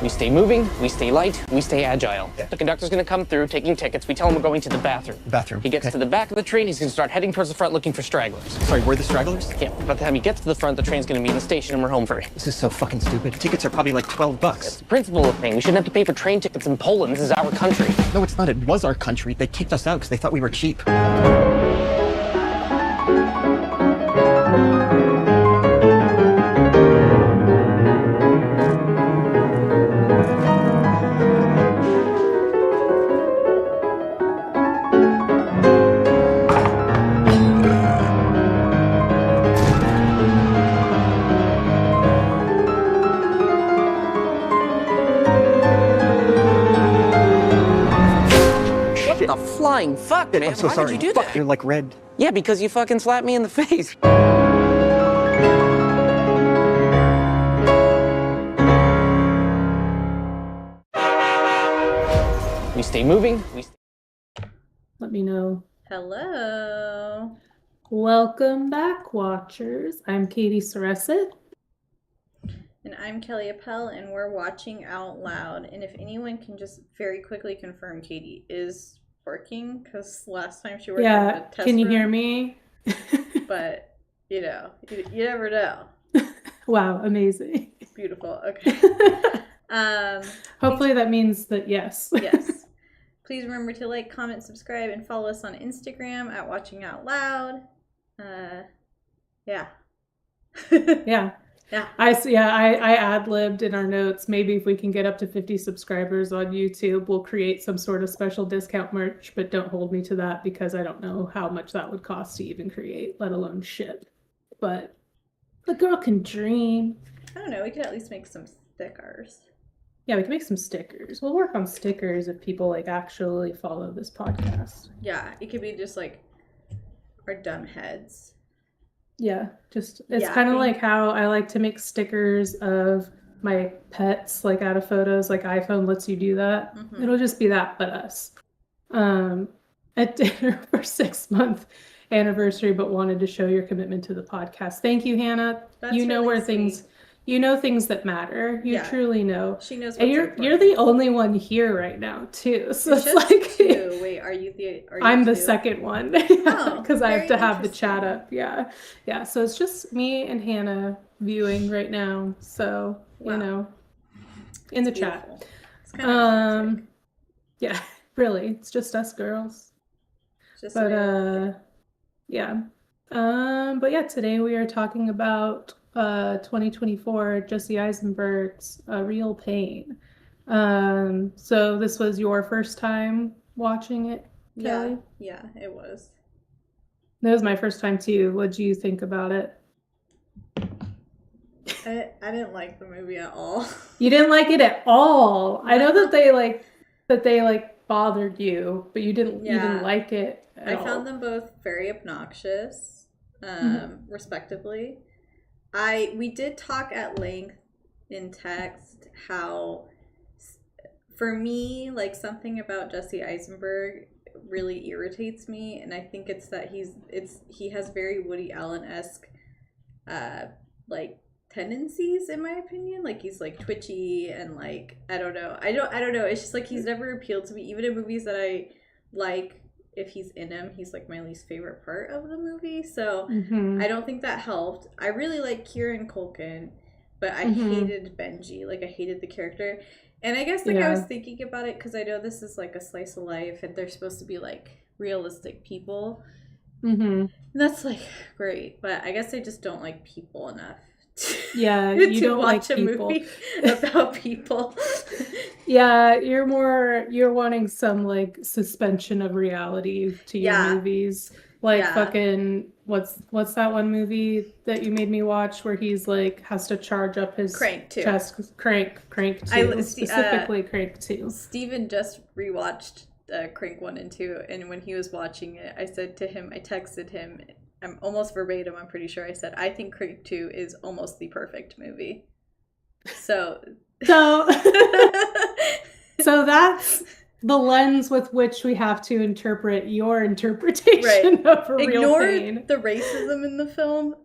We stay moving, we stay light, we stay agile. Yeah. The conductor's gonna come through, taking tickets. We tell him we're going to the bathroom. Bathroom. He gets to the back of the train, he's gonna start heading towards the front looking for stragglers. Sorry, we're the stragglers? Yeah, by the time he gets to the front, the train's gonna be in the station and we're home free. This is so fucking stupid. Tickets are probably like $12. That's the principle of the thing. We shouldn't have to pay for train tickets in Poland. This is our country. No, it's not. It was our country. They kicked us out because they thought we were cheap. The flying fuck, man. I'm so Why sorry. did you do Fuck, that? you're like red. Yeah, because you fucking slapped me in the face. We stay moving. Let me know. Hello. Welcome back, watchers. I'm Katie Soresit. And I'm Kelly Appel, and we're watching Out Loud. And if anyone can just very quickly confirm Katie is working, because last time she worked in the test can you room, hear me? But, you know, you never know. Wow, amazing. Beautiful. Okay. Hopefully that means that yes. Yes. Please remember to like, comment, subscribe, and follow us on Instagram at Watching Out Loud. Yeah. Yeah. Yeah. I ad-libbed in our notes. Maybe if we can get up to 50 subscribers on YouTube, we'll create some sort of special discount merch, but don't hold me to that because I don't know how much that would cost to even create, let alone ship. But the girl can dream. I don't know. We could at least make some stickers. Yeah, we can make some stickers. We'll work on stickers if people like actually follow this podcast. Yeah, it could be just like our dumb heads. Yeah, just it's kind of like how I like to make stickers of my pets, like out of photos, like iPhone lets you do that. Mm-hmm. It'll just be that, but us. At dinner for 6-month anniversary, but wanted to show your commitment to the podcast. Thank you, Hannah. That's you know really where sweet. things that matter. You truly know. She knows. And you're the only one here right now too. So it's like two. Wait, are you I'm the two? second one. Oh, because I have to have the chat up. Yeah. So it's just me and Hannah viewing right now. So you know, in the chat. It's kind of yeah, really, it's just us girls. But today we are talking about 2024 Jesse Eisenberg's Real Pain. So this was your first time watching it, Kelly? Yeah, it was. That was my first time too. What did you think about it? I didn't like the movie at all. You didn't like it at all. I know that they bothered you, but you didn't like it at all. I found them both very obnoxious, respectively. We did talk at length in text how, for me, like something about Jesse Eisenberg really irritates me, and I think it's that he has very Woody Allen-esque like tendencies, in my opinion. Like he's like twitchy and like I don't know. It's just like he's never appealed to me, even in movies that I like. If he's in him, he's like my least favorite part of the movie. So I don't think that helped. I really like Kieran Culkin, but I hated Benji. Like I hated the character. And I guess I was thinking about it because I know this is like a slice of life and they're supposed to be like realistic people. And that's like great. But I guess I just don't like people enough. Yeah, you don't watch like a people. movie about people. Yeah, you're wanting some like suspension of reality to your movies. Like fucking what's that one movie that you made me watch where he's like has to charge up his Crank 2. chest? Crank 2. Specifically Crank 2. Steven just rewatched Crank 1 and 2, and when he was watching it, I said to him, I texted him, I'm almost verbatim, I'm pretty sure I said, I think Crank 2 is almost the perfect movie. So that's the lens with which we have to interpret your interpretation of a real pain. Ignore the racism in the film.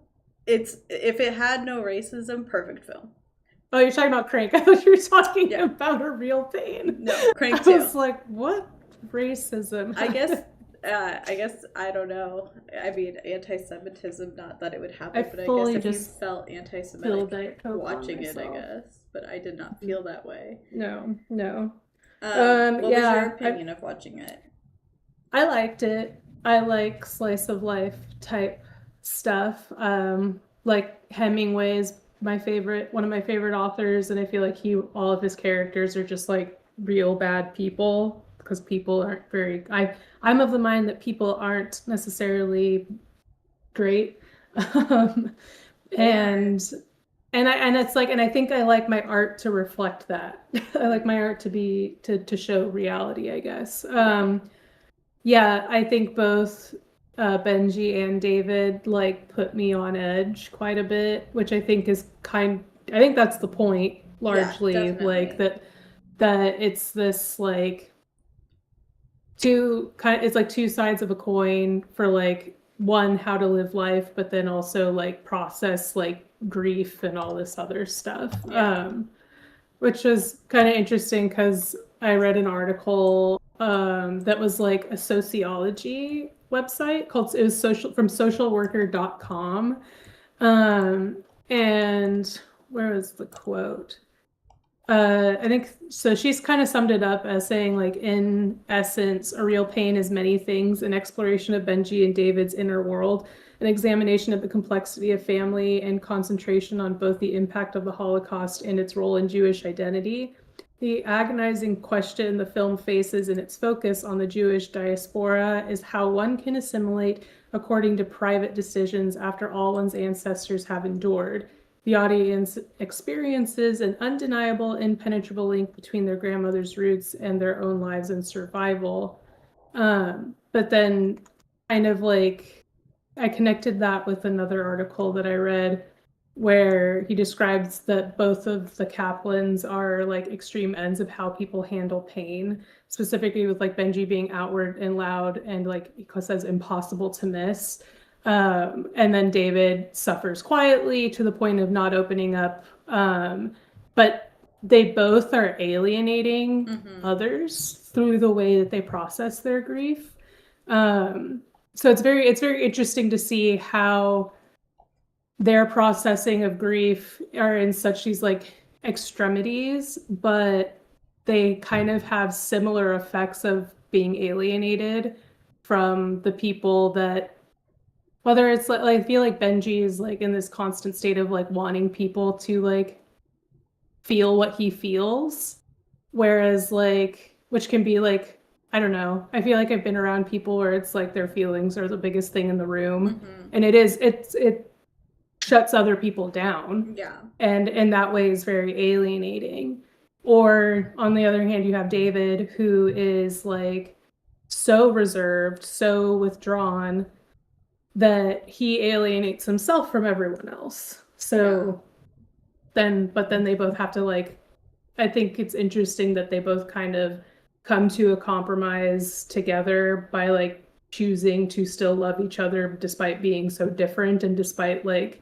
If it had no racism, perfect film. Oh, you're talking about Crank. I thought you were talking about A Real Pain. No, Crank too. I was like, what racism? I guess I don't know. I mean, anti-Semitism. Not that it would happen, but I guess if you felt anti-Semitic watching it, I guess. But I did not feel that way. No. What was your opinion of watching it? I liked it. I like slice of life type stuff. Like Hemingway's one of my favorite authors, and I feel like all of his characters are just like real bad people, because people aren't very. I'm of the mind that people aren't necessarily great, and it's like, and I think I like my art to reflect that. I like my art to show reality, I guess. Yeah, I think both Benji and David like put me on edge quite a bit, which I think is I think that's the point largely, like that it's this like it's like two sides of a coin for like one, how to live life, but then also like process like grief and all this other stuff. Which was kind of interesting because I read an article that was like a sociology website it was from socialworker.com. And where was the quote? I think so. She's kind of summed it up as saying, like, in essence, A Real Pain is many things: an exploration of Benji and David's inner world, an examination of the complexity of family, and concentration on both the impact of the Holocaust and its role in Jewish identity. The agonizing question the film faces in its focus on the Jewish diaspora is how one can assimilate according to private decisions after all one's ancestors have endured. The audience experiences an undeniable, impenetrable link between their grandmother's roots and their own lives and survival. But then kind of like I connected that with another article that I read where he describes that both of the Kaplans are like extreme ends of how people handle pain, specifically with like Benji being outward and loud and like he says impossible to miss. And then David suffers quietly to the point of not opening up. But they both are alienating others through the way that they process their grief. So it's very interesting to see how their processing of grief are in such these like extremities, but they kind of have similar effects of being alienated from the people that, whether it's like I feel like Benji is like in this constant state of like wanting people to like feel what he feels, whereas like, which can be like, I don't know, I feel like I've been around people where it's like their feelings are the biggest thing in the room, and it shuts other people down. Yeah. And in that way is very alienating. Or on the other hand, you have David, who is like so reserved, so withdrawn that he alienates himself from everyone else. So then they both have to like, I think it's interesting that they both kind of come to a compromise together by like choosing to still love each other despite being so different and despite like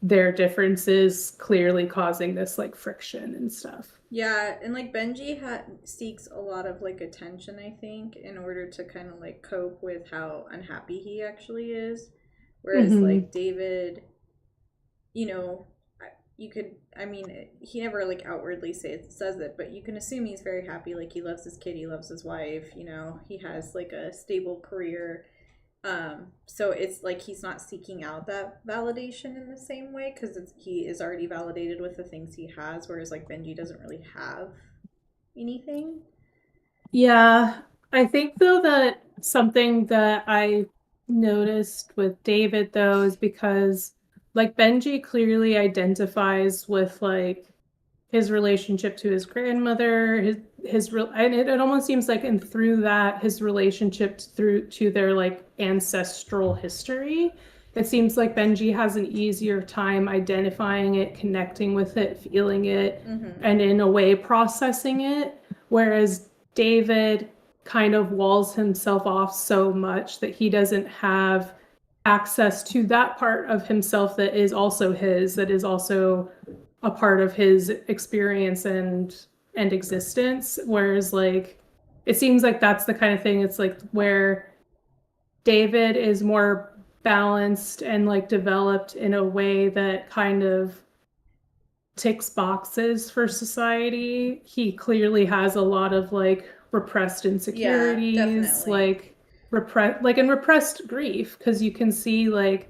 their differences clearly causing this like friction and stuff. Yeah, and like Benji seeks a lot of like attention, I think, in order to kind of like cope with how unhappy he actually is. Whereas like David, you know, he never like outwardly says it, but you can assume he's very happy. Like he loves his kid, he loves his wife, you know, he has like a stable career. So it's like he's not seeking out that validation in the same way because he is already validated with the things he has, whereas like Benji doesn't really have anything. Yeah, I think though that something that I noticed with David though is because like Benji clearly identifies with like his relationship to his grandmother, and it almost seems like, and through that, his relationship to their like ancestral history. It seems like Benji has an easier time identifying it, connecting with it, feeling it, and in a way processing it. Whereas David kind of walls himself off so much that he doesn't have access to that part of himself that is also his, that is also a part of his experience and existence. Whereas like it seems like that's the kind of thing, it's like where David is more balanced and like developed in a way that kind of ticks boxes for society. He clearly has a lot of like repressed insecurities, like repressed grief, because you can see like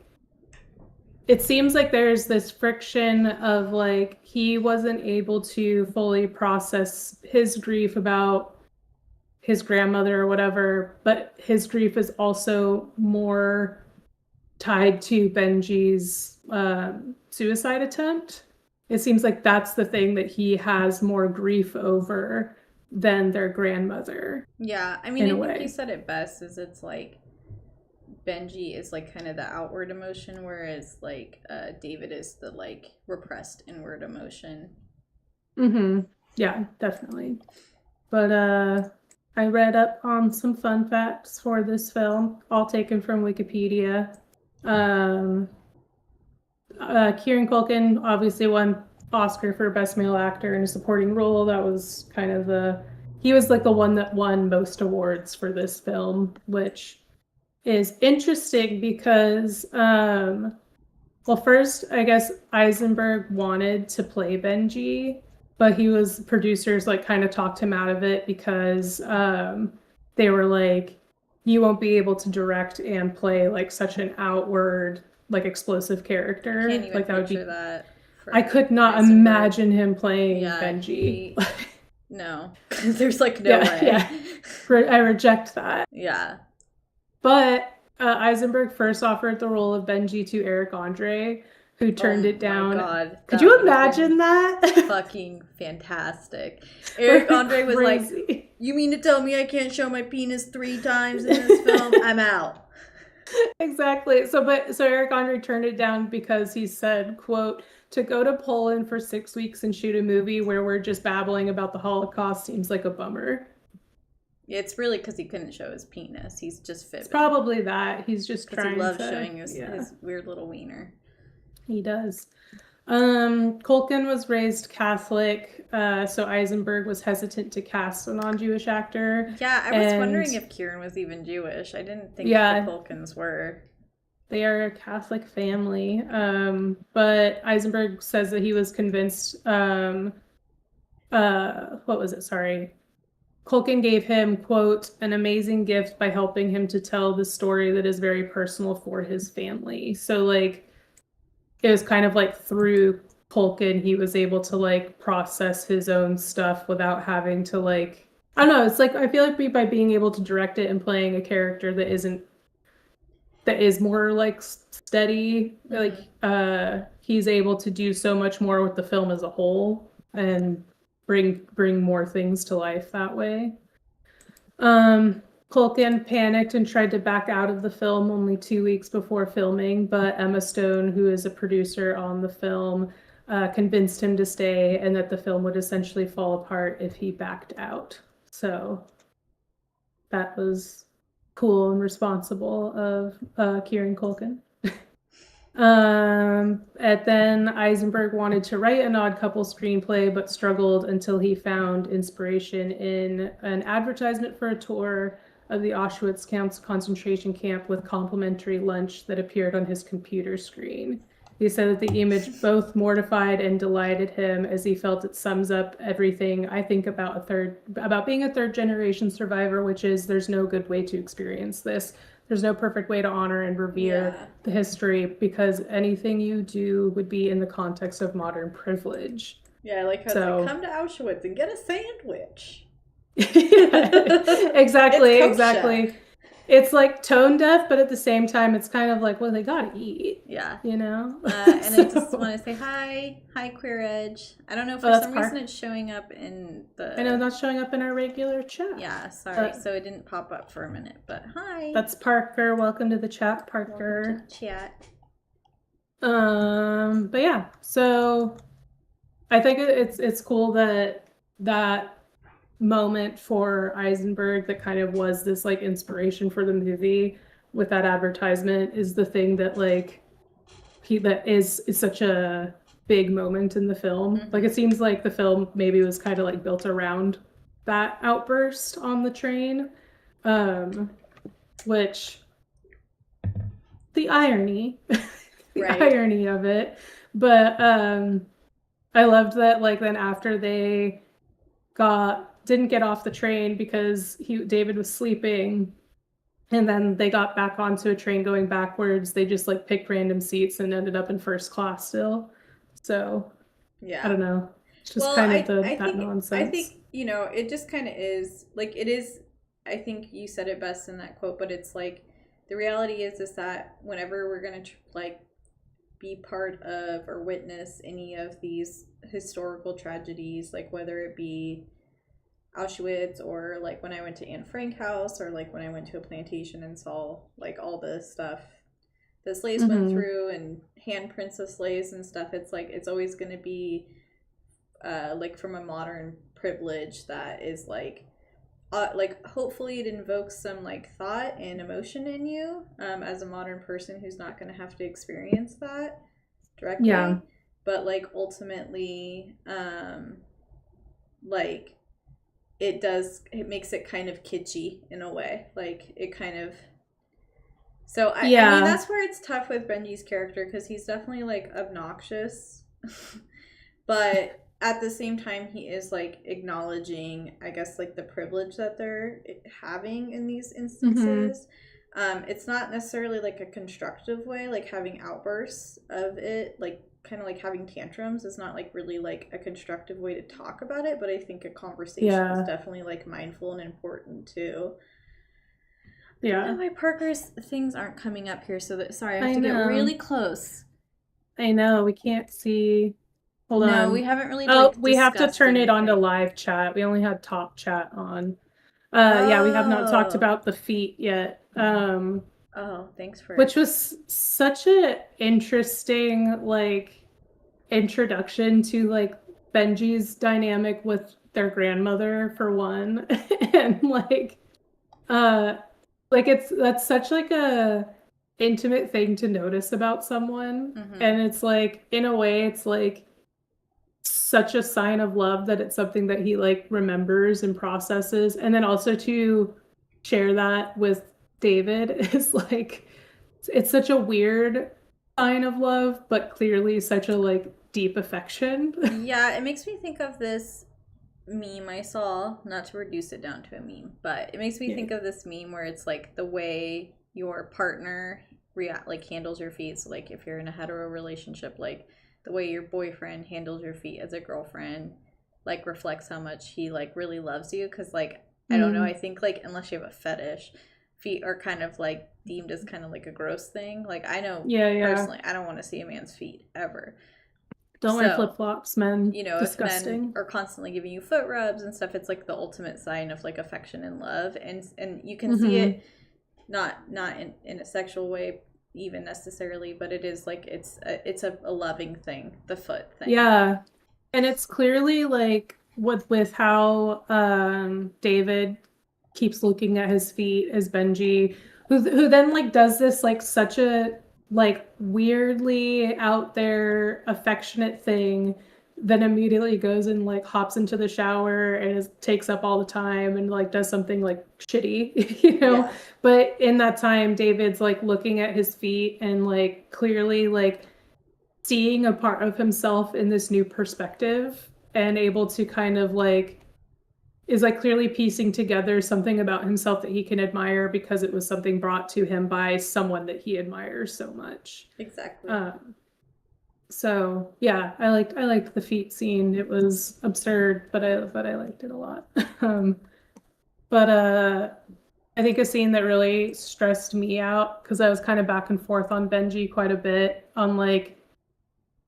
it seems like there's this friction of like he wasn't able to fully process his grief about his grandmother or whatever, but his grief is also more tied to Benji's suicide attempt. It seems like that's the thing that he has more grief over than their grandmother. Yeah, I mean, I think you said it best, is it's like Benji is like kind of the outward emotion, whereas like David is the like repressed inward emotion. Yeah, definitely. But I read up on some fun facts for this film, all taken from Wikipedia. Kieran Culkin obviously won Oscar for Best Male Actor in a Supporting Role. That was kind of he was like the one that won most awards for this film, which is interesting because, well, first, I guess Eisenberg wanted to play Benji, but producers like kind of talked him out of it because they were like, you won't be able to direct and play like such an outward, like explosive character. Can't even like that would be that. I could not imagine him playing Benji. No, there's like no way. Yeah. I reject that. Yeah. But Eisenberg first offered the role of Benji to Eric Andre, who turned it down. Oh my God. Could you imagine that? Fucking fantastic. Eric Andre was like, you mean to tell me I can't show my penis 3 times in this film? I'm out. Exactly. So Eric Andre turned it down because he said, quote, to go to Poland for 6 weeks and shoot a movie where we're just babbling about the Holocaust seems like a bummer. It's really because he couldn't show his penis. He's just fibbing. It's probably that. He's just trying to... he loves showing his weird little wiener. He does. Culkin was raised Catholic, so Eisenberg was hesitant to cast a non-Jewish actor. Yeah, I was wondering if Kieran was even Jewish. I didn't think the Culkins were. They are a Catholic family, but Eisenberg says that he was convinced, what was it? Sorry. Culkin gave him, quote, an amazing gift by helping him to tell the story that is very personal for his family. So, like, it was kind of like through Culkin, he was able to, like, process his own stuff without having to, like, I don't know. It's like, I feel like by being able to direct it and playing a character that is more, like, steady, like, he's able to do so much more with the film as a whole and bring more things to life that way. Culkin panicked and tried to back out of the film only 2 weeks before filming, but Emma Stone, who is a producer on the film, convinced him to stay and that the film would essentially fall apart if he backed out. So that was cool and responsible of Kieran Culkin. And then Eisenberg wanted to write an Odd Couple screenplay, but struggled until he found inspiration in an advertisement for a tour of the Auschwitz concentration camp with complimentary lunch that appeared on his computer screen. He said that the image both mortified and delighted him, as he felt it sums up everything I think about being a third generation survivor, which is there's no good way to experience this. There's no perfect way to honor and revere the history, because anything you do would be in the context of modern privilege. Yeah, I like how it's like, come to Auschwitz and get a sandwich. Exactly. It's like tone deaf, but at the same time, it's kind of like, well, they gotta eat. Yeah. You know? And I just want to say hi, Queer Edge. I don't know, for some reason it's showing up in the... I know, not showing up in our regular chat. Yeah, sorry. So it didn't pop up for a minute, but hi. That's Parker. Welcome to the chat, Parker. Welcome to the chat. But yeah, so I think it's cool that moment for Eisenberg that kind of was this like inspiration for the movie with that advertisement is the thing that like that is such a big moment in the film. Like, it seems like the film maybe was kind of like built around that outburst on the train, which the irony, irony of it. But I loved that, like, then after they didn't get off the train because David was sleeping, and then they got back onto a train going backwards, they just like picked random seats and ended up in first class still. So I don't know. It's just that nonsense. I think, you know, it just kind of is like, it is, I think you said it best in that quote, but it's like, the reality is that whenever we're going to like be part of or witness any of these historical tragedies, like whether it be Auschwitz, or like when I went to Anne Frank house, or like when I went to a plantation and saw like all the stuff the slaves went through and handprints of slaves and stuff, it's like, it's always going to be like from a modern privilege that is like hopefully it invokes some like thought and emotion in you as a modern person who's not going to have to experience that directly, but like ultimately like it makes it kind of kitschy in a way, like it kind of, so I mean, that's where it's tough with Benji's character, because he's definitely like obnoxious but at the same time he is like acknowledging, I guess, like the privilege that they're having in these instances. It's not necessarily like a constructive way, like having outbursts of it, like kind of like having tantrums is not like really like a constructive way to talk about it, but I think a conversation is definitely like mindful and important too. I don't know why Parker's things aren't coming up here, so that, sorry, I have to get really close. I know, we can't see. Hold on. No, we haven't really we have to turn it on to live chat. We only had top chat on. Yeah, we have not talked about the feet yet. Thanks for, which was such a interesting like introduction to like Benji's dynamic with their grandmother, for one. And that's such like a intimate thing to notice about someone. And it's like, in a way, it's like such a sign of love that it's something that he like remembers and processes, and then also to share that with David is like, it's such a weird sign of love, but clearly such a like deep affection. Yeah, it makes me think of this meme I saw, not to reduce it down to a meme, but it makes me think of this meme where it's like the way your partner handles your feet. So like if you're in a hetero relationship, like the way your boyfriend handles your feet as a girlfriend like reflects how much he like really loves you, because like I don't know, I think like unless you have a fetish, feet are kind of like deemed as kind of like a gross thing. Like I know personally I don't want to see a man's feet ever. Don't wear flip-flops, men. You know, disgusting. If men are constantly giving you foot rubs and stuff, it's like the ultimate sign of like affection and love, and you can see it not in a sexual way even necessarily, but it is like it's a loving thing, the foot thing. Yeah, and it's clearly like with how David keeps looking at his feet as Benji, who then like does this like such a like weirdly out there affectionate thing, then immediately goes and like hops into the shower and takes up all the time and like does something like shitty, you know. But in that time David's like looking at his feet and like clearly like seeing a part of himself in this new perspective, and able to kind of like is like clearly piecing together something about himself that he can admire because it was something brought to him by someone that he admires so much. Exactly. So yeah, I liked the feet scene. It was absurd, but I liked it a lot. But I think a scene that really stressed me out, because I was kind of back and forth on Benji quite a bit on like,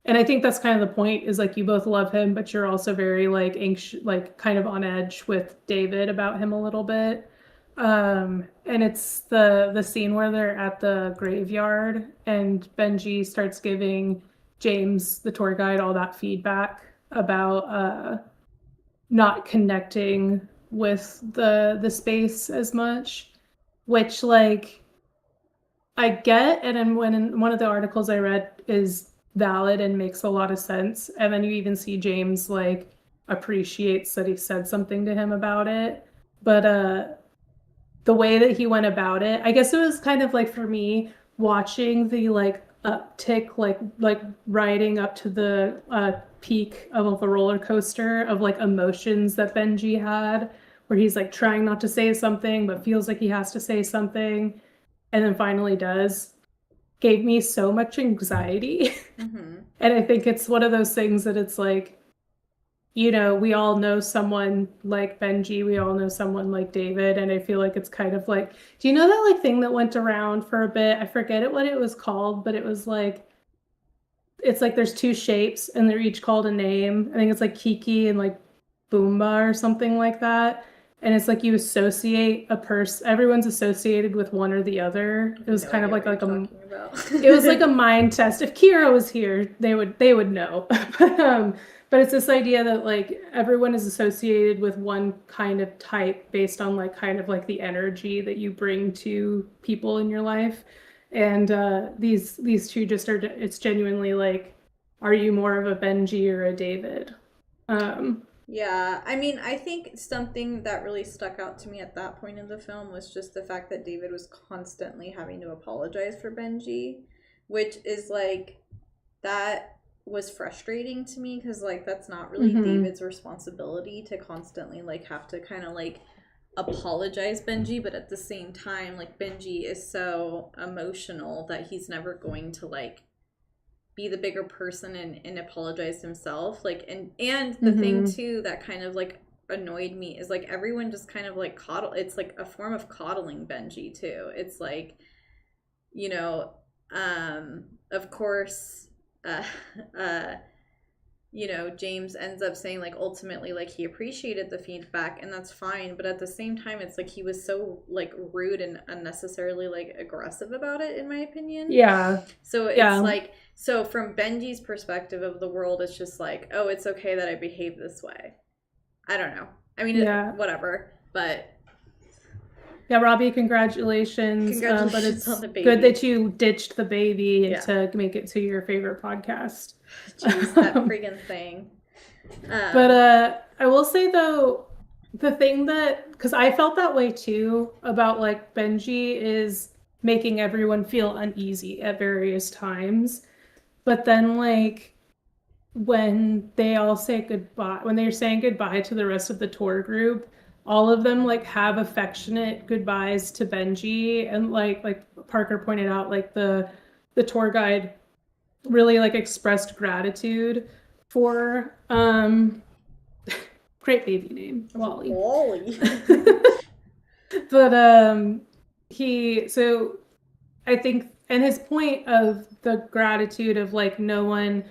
and I think that's kind of the point, is like you both love him, but you're also very like anxious, like kind of on edge with David about him a little bit. And it's the scene where they're at the graveyard and Benji starts giving James, the tour guide, all that feedback about not connecting with the space as much, which like I get. And then when in one of the articles I read is valid and makes a lot of sense. And then you even see James like appreciates that he said something to him about it. But the way that he went about it, I guess it was kind of like for me watching the like uptick, like riding up to the peak of a roller coaster of like emotions that Benji had, where he's like trying not to say something but feels like he has to say something and then finally does, gave me so much anxiety. And I think it's one of those things that it's like, you know, we all know someone like Benji, we all know someone like David, and I feel like it's kind of like, do you know that like thing that went around for a bit? I forget what it was called, but it was like, it's like there's two shapes and they're each called a name. I think it's like Kiki and like Boomba or something like that. And it's like you associate a person, everyone's associated with one or the other. It was kind of like a it was like a mind test. If Kira was here, they would know. But it's this idea that like everyone is associated with one kind of type based on like kind of like the energy that you bring to people in your life. And these two just are, it's genuinely like, are you more of a Benji or a David? Yeah, I mean, I think something that really stuck out to me at that point in the film was just the fact that David was constantly having to apologize for Benji, which is like, that was frustrating to me because like that's not really David's responsibility to constantly like have to kind of like apologize Benji, but at the same time like Benji is so emotional that he's never going to like be the bigger person and apologize himself. Like, and the thing too that kind of like annoyed me is like everyone just kind of like it's like a form of coddling Benji too. It's like, you know, of course, you know, James ends up saying like ultimately like he appreciated the feedback and that's fine, but at the same time it's like he was so like rude and unnecessarily like aggressive about it, in my opinion. Yeah. So it's like, so from Benji's perspective of the world, it's just like, oh, it's okay that I behave this way. I don't know. I mean, whatever, but yeah, Robbie, congratulations. But it's on the baby. Good that you ditched the baby to make it to your favorite podcast. Jeez, that freaking thing. But I will say though, the thing that, because I felt that way too about like Benji is making everyone feel uneasy at various times. But then like when they all say goodbye, when they're saying goodbye to the rest of the tour group, all of them like have affectionate goodbyes to Benji, and like Parker pointed out, like the tour guide really like expressed gratitude for great baby name, Wally. But I think, and his point of the gratitude of like no one,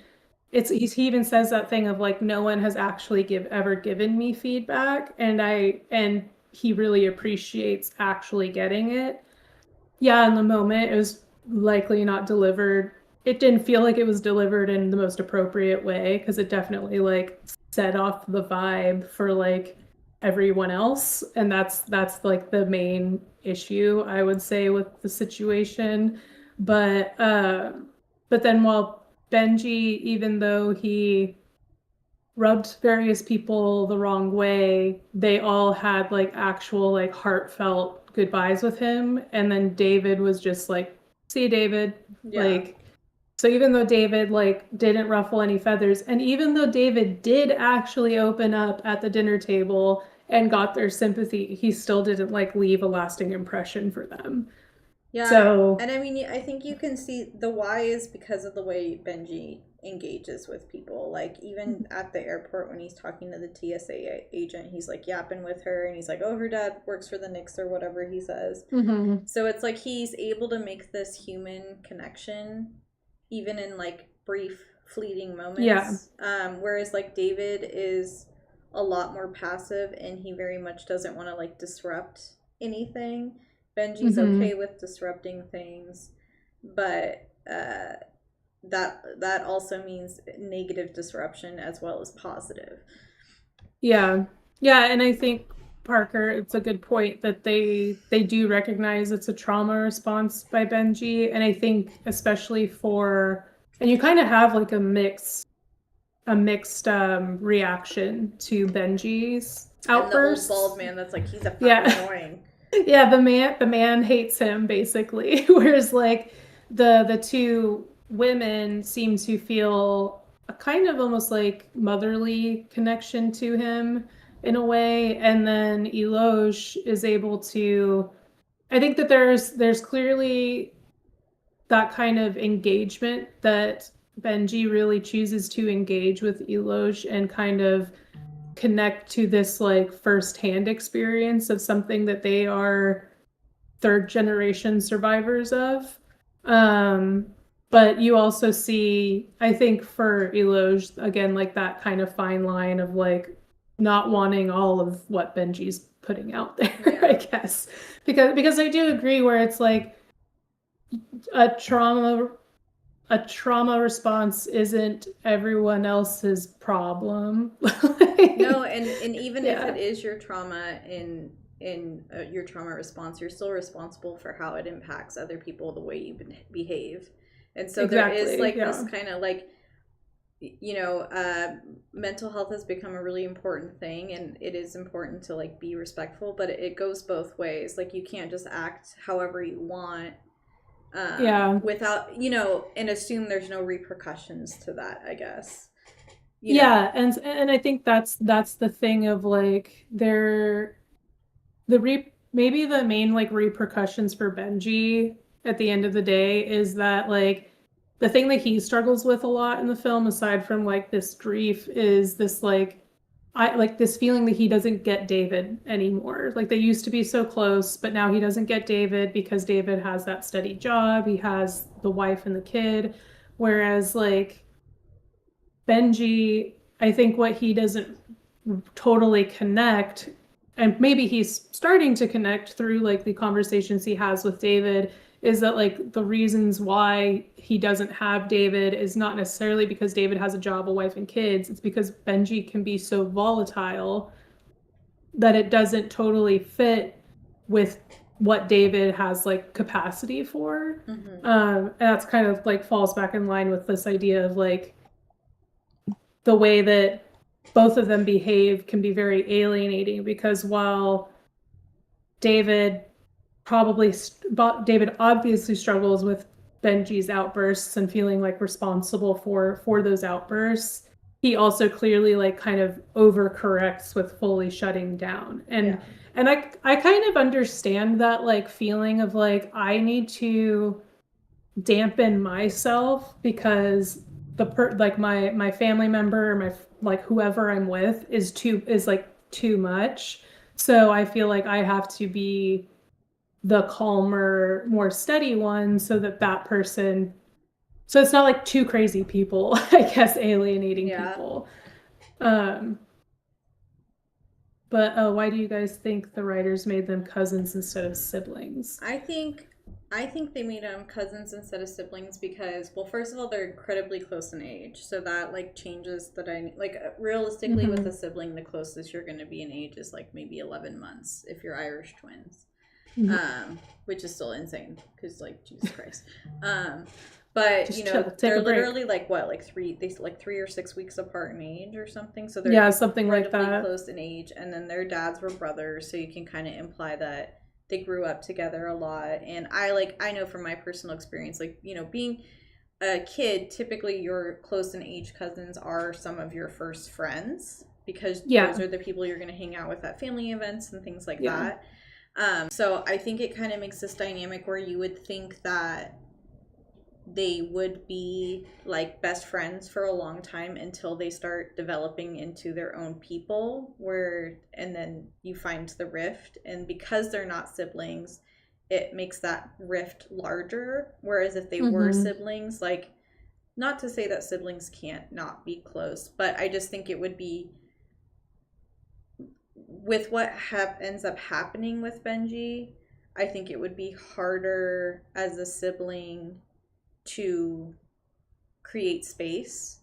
he even says that thing of like no one has actually ever given me feedback, and he really appreciates actually getting it. Yeah, in the moment it was likely not delivered. It didn't feel like it was delivered in the most appropriate way because it definitely like set off the vibe for like everyone else, and that's like the main issue I would say with the situation. But then while Benji, even though he rubbed various people the wrong way, they all had like actual like heartfelt goodbyes with him. And then David was just like, see you, David. Like, so even though David like didn't ruffle any feathers, and even though David did actually open up at the dinner table and got their sympathy, he still didn't like leave a lasting impression for them. Yeah, so, and I mean, I think you can see the why is because of the way Benji engages with people. Like, even at the airport when he's talking to the TSA agent, he's like yapping with her, and he's like, oh, her dad works for the Knicks or whatever he says. So it's like he's able to make this human connection, even in like brief, fleeting moments. Whereas like David is a lot more passive, and he very much doesn't want to like disrupt anything. Benji's okay with disrupting things, but that also means negative disruption as well as positive. Yeah, and I think, Parker, it's a good point that they do recognize it's a trauma response by Benji, and I think especially for And you kind of have like a mixed reaction to Benji's outbursts. And the old bald man that's like, he's a fucking annoying. Yeah, the man hates him basically, whereas like the two women seem to feel a kind of almost like motherly connection to him in a way, and then Eloge is able to. I think that there's clearly that kind of engagement that Benji really chooses to engage with Eloge and kind of connect to this like firsthand experience of something that they are third generation survivors of. But you also see, I think for Eloge, again, like that kind of fine line of like not wanting all of what Benji's putting out there, I guess. Because I do agree where it's like a trauma response isn't everyone else's problem. No, and even if it is your trauma in your trauma response, you're still responsible for how it impacts other people, the way you behave. And so there is like this kind of like, you know, mental health has become a really important thing, and it is important to like be respectful, but it goes both ways. Like you can't just act however you want without, you know, and assume there's no repercussions to that, I guess. You know? And I think that's the thing of like maybe the main like repercussions for Benji at the end of the day is that like the thing that he struggles with a lot in the film, aside from like this grief, is this like this feeling that he doesn't get David anymore. Like they used to be so close, but now he doesn't get David because David has that steady job. He has the wife and the kid. Whereas like Benji, I think what he doesn't totally connect, and maybe he's starting to connect through like the conversations he has with David, is that like the reasons why he doesn't have David is not necessarily because David has a job, a wife, and kids. It's because Benji can be so volatile that it doesn't totally fit with what David has like capacity for. And that's kind of like falls back in line with this idea of like the way that both of them behave can be very alienating, because while David obviously struggles with Benji's outbursts and feeling like responsible for those outbursts, he also clearly like kind of overcorrects with fully shutting down. And I kind of understand that like feeling of like I need to dampen myself because like my family member or my like whoever I'm with is like too much. So I feel like I have to be the calmer, more steady one so that person, so it's not like two crazy people, I guess, alienating people. But why do you guys think the writers made them cousins instead of siblings? I think they made them cousins instead of siblings because, well, first of all, they're incredibly close in age, so that like changes the like realistically with a sibling, the closest you're going to be in age is like maybe 11 months if you're Irish twins. Which is still insane because like Jesus Christ. But just, you know, they're literally like what, like 3 or 6 weeks apart in age or something. So they're something like that, close in age, and then their dads were brothers, so you can kind of imply that they grew up together a lot. And I know from my personal experience, like, you know, being a kid, typically your close in age cousins are some of your first friends because those are the people you're going to hang out with at family events and things like that. So I think it kind of makes this dynamic where you would think that they would be like best friends for a long time until they start developing into their own people, and then you find the rift, and because they're not siblings, it makes that rift larger. Whereas if they were siblings, like, not to say that siblings can't not be close, but I just think it would be, with what ends up happening with Benji, I think it would be harder as a sibling to create space.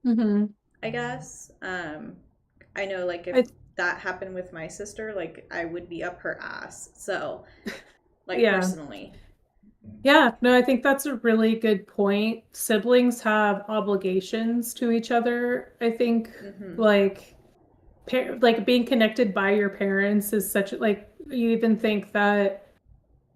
I guess. I know, like, if that happened with my sister, like, I would be up her ass. So, like, personally. Yeah, no, I think that's a really good point. Siblings have obligations to each other. I think like like being connected by your parents is such like you even think that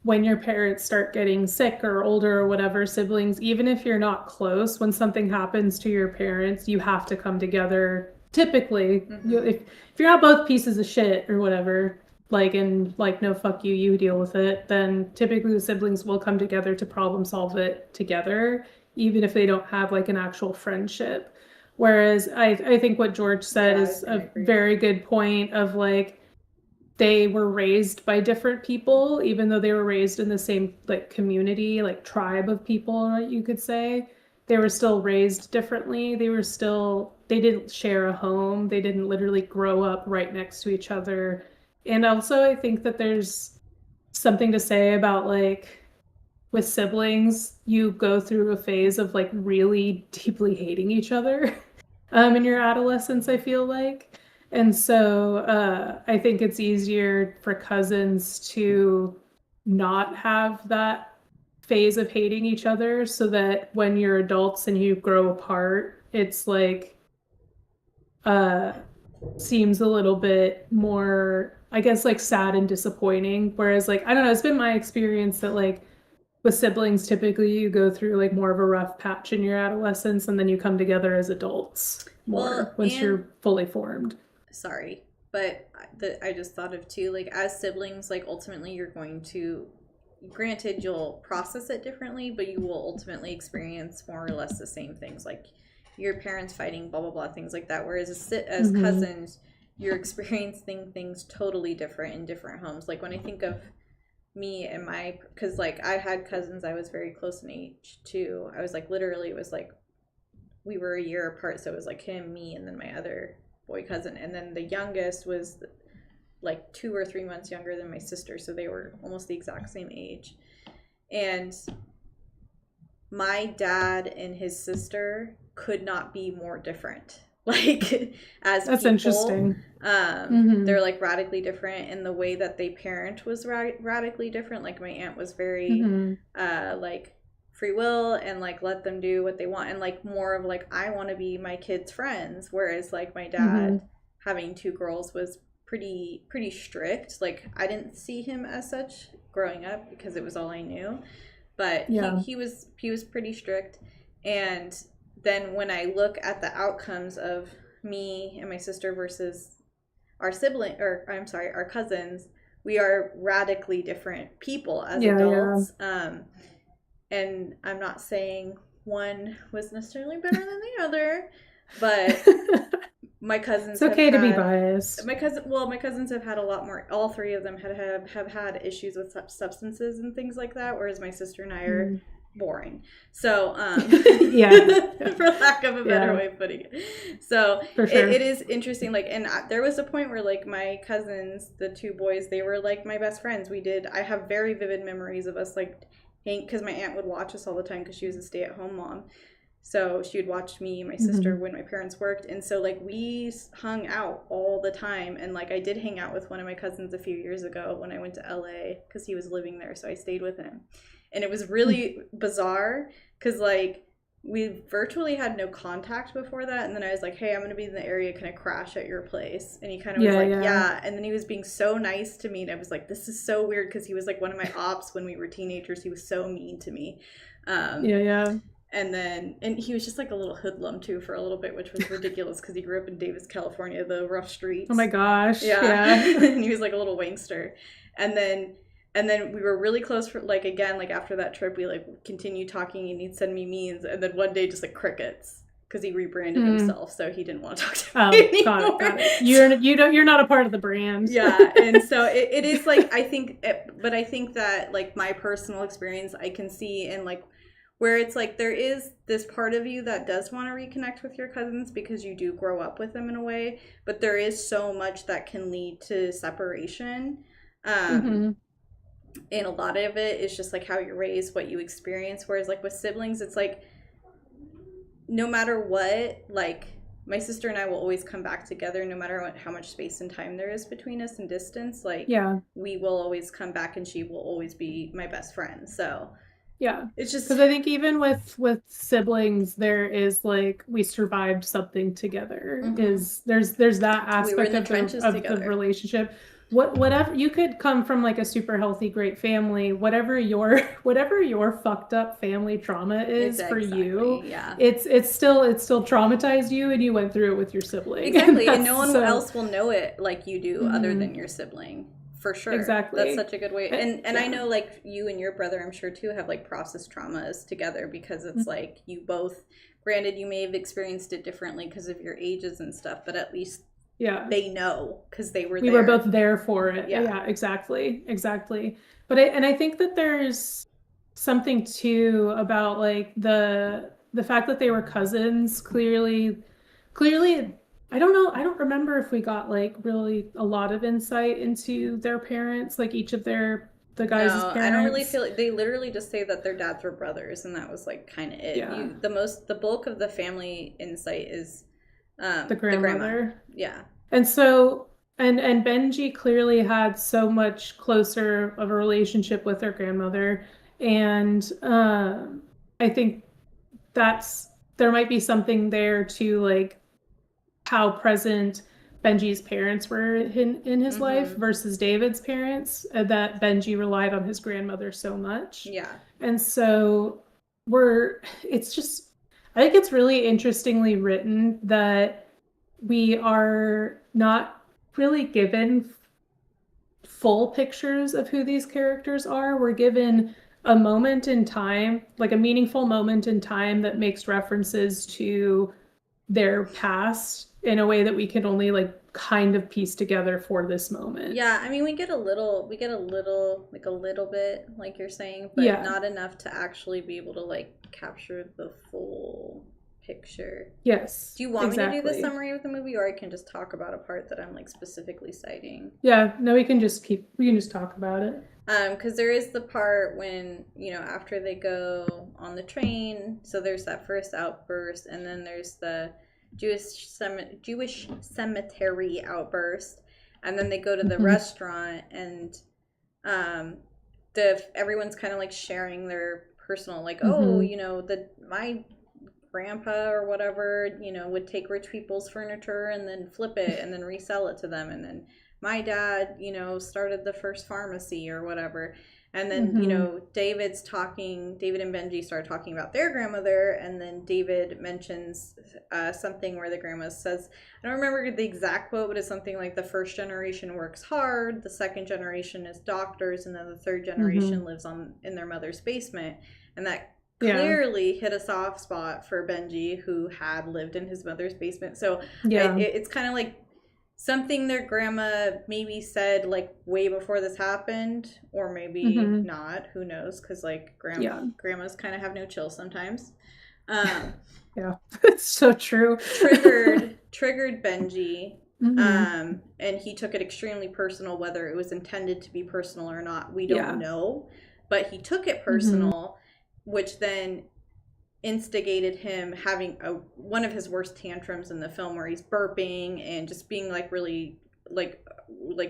when your parents start getting sick or older or whatever, siblings, even if you're not close, when something happens to your parents, you have to come together. Typically, if you're not both pieces of shit or whatever, like and like no fuck you, you deal with it, then typically the siblings will come together to problem solve it together, even if they don't have like an actual friendship. Whereas I think what George said is a very good point of like they were raised by different people, even though they were raised in the same like community, like tribe of people, you could say. They were still raised differently. They didn't share a home. They didn't literally grow up right next to each other. And also, I think that there's something to say about like with siblings, you go through a phase of like really deeply hating each other in your adolescence, I feel like. And so I think it's easier for cousins to not have that phase of hating each other so that when you're adults and you grow apart, it's like seems a little bit more, I guess, like sad and disappointing. Whereas like, I don't know, it's been my experience that like with siblings, typically you go through like more of a rough patch in your adolescence and then you come together as adults more once you're fully formed. Sorry, but I just thought of too, like as siblings, like ultimately you're going to, granted you'll process it differently, but you will ultimately experience more or less the same things, like your parents fighting, blah blah blah, things like that. Whereas as cousins, you're experiencing things totally different in different homes. Like when I think of me and my, because like I had cousins I was very close in age too. I was like literally, it was like we were a year apart, so it was like him, me, and then my other boy cousin, and then the youngest was like 2 or 3 months younger than my sister, so they were almost the exact same age. And my dad and his sister could not be more different. Like as that's people, interesting. They're like radically different, and the way that they parent was radically different. Like my aunt was very like free will and like let them do what they want, and like more of like I want to be my kids' friends, whereas like my dad having 2 girls was pretty strict. Like I didn't see him as such growing up because it was all I knew, but he was pretty strict. And then when I look at the outcomes of me and my sister versus our our cousins, we are radically different people as adults. And I'm not saying one was necessarily better than the other, but my cousins. It's okay to be biased. My cousins have had a lot more. All 3 of them have had issues with substances and things like that, whereas my sister and I are boring. So, for lack of a better way of putting it. So for sure. It is interesting. Like, and there was a point where like my cousins, the 2 boys, they were like my best friends. I have very vivid memories of us like, because my aunt would watch us all the time because she was a stay-at-home mom. So she would watch me and my sister when my parents worked. And so like we hung out all the time. And like I did hang out with one of my cousins a few years ago when I went to LA because he was living there. So I stayed with him. And it was really bizarre because like we virtually had no contact before that. And then I was like, hey, I'm going to be in the area. Can I crash at your place? And he kind of was like, yeah. And then he was being so nice to me. And I was like, this is so weird because he was like one of my ops when we were teenagers. He was so mean to me. And he was just like a little hoodlum too for a little bit, which was ridiculous because he grew up in Davis, California, the rough streets. Oh my gosh. Yeah. And he was like a little wankster. And then we were really close for like, again, like after that trip, we like continued talking and he'd send me memes. And then one day just like crickets because he rebranded himself. So he didn't want to talk to me anymore. Got it. You're not a part of the brand. Yeah. And so it is like, but I think that like my personal experience, I can see in like, where it's like there is this part of you that does want to reconnect with your cousins because you do grow up with them in a way, but there is so much that can lead to separation. And a lot of it is just like how you're raised, what you experience. Whereas like with siblings, it's like no matter what, like my sister and I will always come back together no matter how much space and time there is between us and distance. Like we will always come back and she will always be my best friend. So Yeah. It's just because I think even with siblings, there is like we survived something together. Is there's that we were in aspect the of trenches the together. relationship. Whatever you could come from like a super healthy, great family, whatever your fucked up family trauma is for you, yeah. it's still traumatized you, and you went through it with your sibling. Exactly, and no one else will know it like you do other than your sibling. For sure. Exactly. That's such a good way. And I know like you and your brother, I'm sure too, have like processed traumas together, because it's like you both, granted you may have experienced it differently because of your ages and stuff, but at least they know because they were there. We were both there for it. Yeah, exactly. But I think that there's something too about like the fact that they were cousins. Clearly I don't know. I don't remember if we got like really a lot of insight into their parents, like each of the guys' parents. I don't really feel like they literally just say that their dads were brothers, and that was like kind of it. Yeah. The bulk of the family insight is the grandmother. Yeah. And so and Benji clearly had so much closer of a relationship with their grandmother, and I think there might be something there to like how present Benji's parents were in his life versus David's parents, that Benji relied on his grandmother so much. Yeah. And so I think it's really interestingly written that we are not really given full pictures of who these characters are. We're given a moment in time, like a meaningful moment in time that makes references to their past in a way that we can only like kind of piece together for this moment. Yeah, I mean we get a little bit, like you're saying, but not enough to actually be able to like capture the full picture. Yes. Do you want me to do the summary of the movie, or I can just talk about a part that I'm like specifically citing? Yeah, no, we can just talk about it. Because there is the part when, after they go on the train, so there's that first outburst, and then there's the Jewish cemetery outburst, and then they go to the restaurant, and everyone's kind of like sharing their personal, like, my grandpa or whatever, would take rich people's furniture and then flip it and then resell it to them, and then my dad, started the first pharmacy or whatever. And then, David and Benji start talking about their grandmother, and then David mentions something where the grandma says, I don't remember the exact quote, but it's something like the first generation works hard, the second generation is doctors, and then the third generation lives in their mother's basement. And that clearly hit a soft spot for Benji, who had lived in his mother's basement. So it's kind of like something their grandma maybe said like way before this happened, or maybe not, who knows, because like grandmas kind of have no chill sometimes. Yeah, it's so true. triggered Benji, and he took it extremely personal. Whether it was intended to be personal or not, we don't know, but he took it personal, which then instigated him having one of his worst tantrums in the film, where he's burping and just being like really like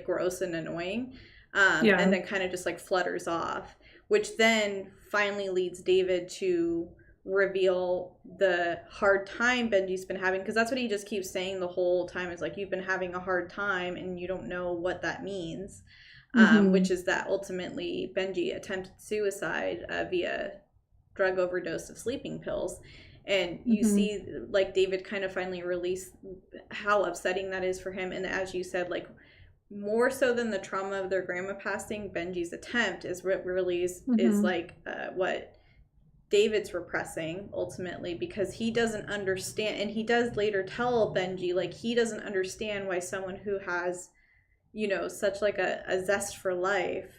gross and annoying, and then kind of just like flutters off, which then finally leads David to reveal the hard time Benji's been having, because that's what he just keeps saying the whole time, is like, you've been having a hard time and you don't know what that means, which is that ultimately Benji attempted suicide via drug overdose of sleeping pills. And you see like David kind of finally release how upsetting that is for him. And as you said, like more so than the trauma of their grandma passing, Benji's attempt is what really is like what David's repressing ultimately, because he doesn't understand. And he does later tell Benji, like, he doesn't understand why someone who has, such like a zest for life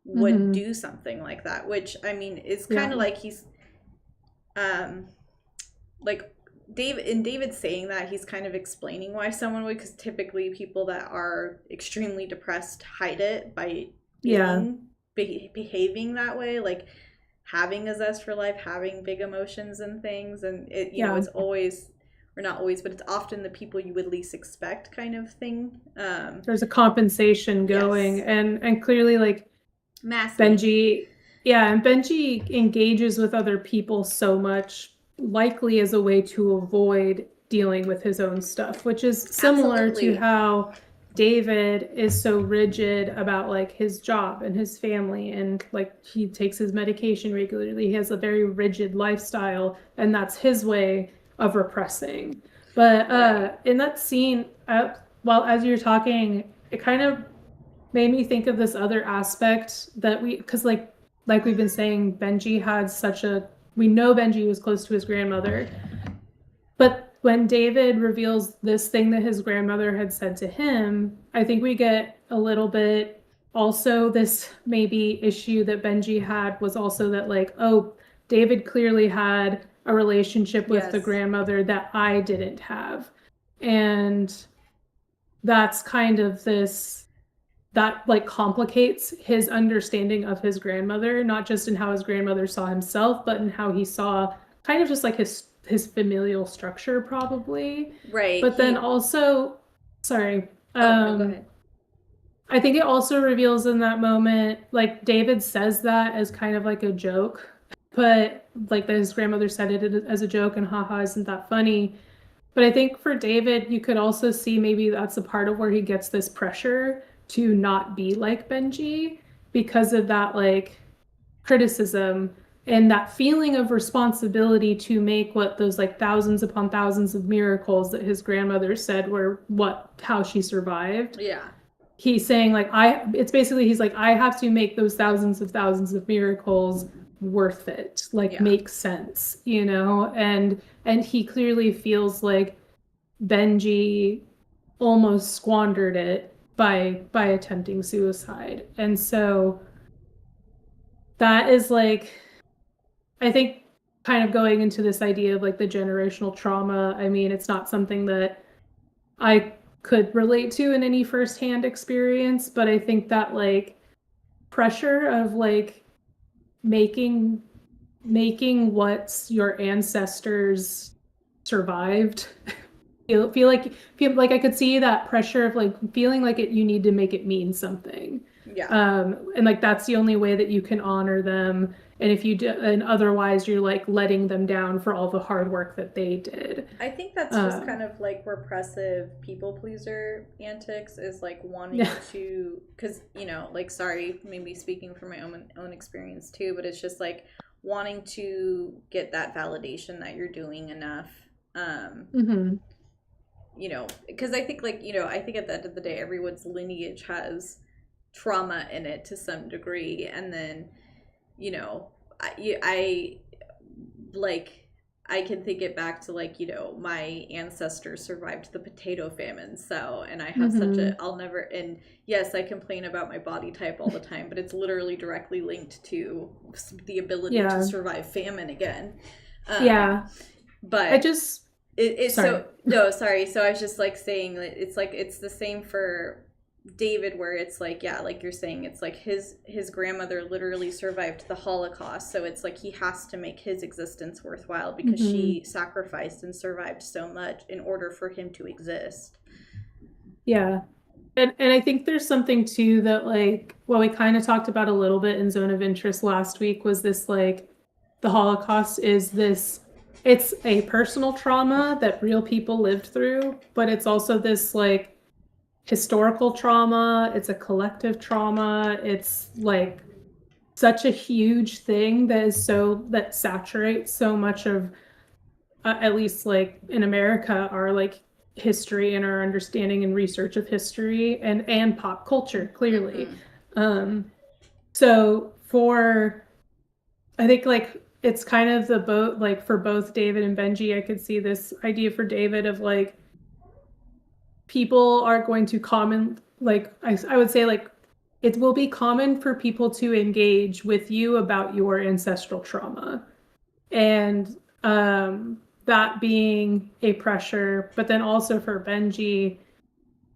would do something like that, which I mean is kind of like he's like David saying that, he's kind of explaining why someone would, because typically people that are extremely depressed hide it by behaving that way, like having a zest for life, having big emotions and things, and it it's always, or not always, but it's often the people you would least expect kind of thing. There's a compensation going, and clearly like massive. Benji Yeah, and Benji engages with other people so much, likely as a way to avoid dealing with his own stuff, which is similar to how David is so rigid about like his job and his family, and like he takes his medication regularly. He has a very rigid lifestyle, and that's his way of repressing. But in that scene, while as you're talking, it kind of made me think of this other aspect that because like we've been saying, Benji had we know Benji was close to his grandmother, but when David reveals this thing that his grandmother had said to him, I think we get a little bit also this maybe issue that Benji had was also that like, oh, David clearly had a relationship with the grandmother that I didn't have. And that's kind of that like complicates his understanding of his grandmother, not just in how his grandmother saw himself, but in how he saw kind of just like his familial structure probably. Right. But then also, sorry. No, go ahead. I think it also reveals in that moment, like David says that as kind of like a joke, but like that his grandmother said it as a joke and haha, isn't that funny? But I think for David, you could also see maybe that's a part of where he gets this pressure to not be like Benji because of that like criticism and that feeling of responsibility to make what those like thousands upon thousands of miracles that his grandmother said were how she survived. Yeah. He's saying like he's like, I have to make those thousands of miracles worth it, like make sense, you know? And he clearly feels like Benji almost squandered it by attempting suicide. And so that is like, I think kind of going into this idea of like the generational trauma. I mean, it's not something that I could relate to in any firsthand experience, but I think that like pressure of like making what your ancestors survived feel like I could see that pressure of like feeling like you need to make it mean something. And like that's the only way that you can honor them, and if you do, and otherwise you're like letting them down for all the hard work that they did. I think that's just kind of like repressive people pleaser antics, is like wanting to, because you know, like, sorry, maybe speaking from my own experience too, but it's just like wanting to get that validation that you're doing enough. You know, because I think like, you know, I think at the end of the day, everyone's lineage has trauma in it to some degree. And then, you know, I can think it back to like, you know, my ancestors survived the potato famine. So, and I have and yes, I complain about my body type all the time, but it's literally directly linked to the ability to survive famine again. But I just, so I was just like saying that it's the same for David, where it's like, yeah, like you're saying, it's like his grandmother literally survived the Holocaust, so it's like he has to make his existence worthwhile because she sacrificed and survived so much in order for him to exist. And I think there's something too that like, well, we kind of talked about a little bit in Zone of Interest last week, was this like the Holocaust is this, it's a personal trauma that real people lived through, but it's also this like historical trauma, it's a collective trauma, it's like such a huge thing that saturates so much of at least like in America, our like history and our understanding and research of history and pop culture, clearly. So I think like it's kind of the boat, like for both David and Benji, I could see this idea for David of like, people are going to I would say like it will be common for people to engage with you about your ancestral trauma, and that being a pressure. But then also for Benji,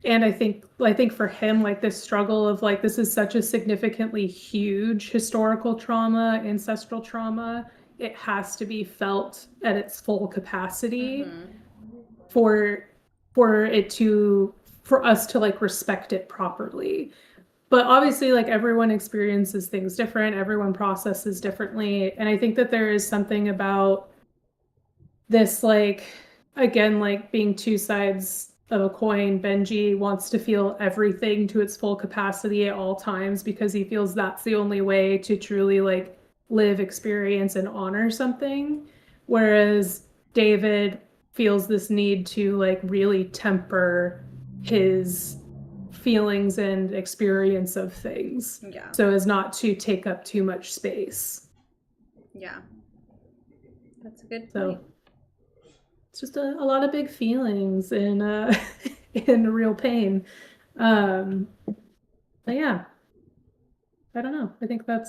and I think for him, like this struggle of like, this is such a significantly huge historical trauma, ancestral trauma, it has to be felt at its full capacity for us to like respect it properly. but obviously, like, everyone experiences things different, everyone processes differently. And I think that there is something about this, like, again, like being two sides of a coin. Benji wants to feel everything to its full capacity at all times because he feels that's the only way to truly like live, experience, and honor something. Whereas David feels this need to like really temper his feelings and experience of things. Yeah. So as not to take up too much space. Yeah. That's a good point. So it's just a lot of big feelings and in real pain. But yeah. I don't know. I think that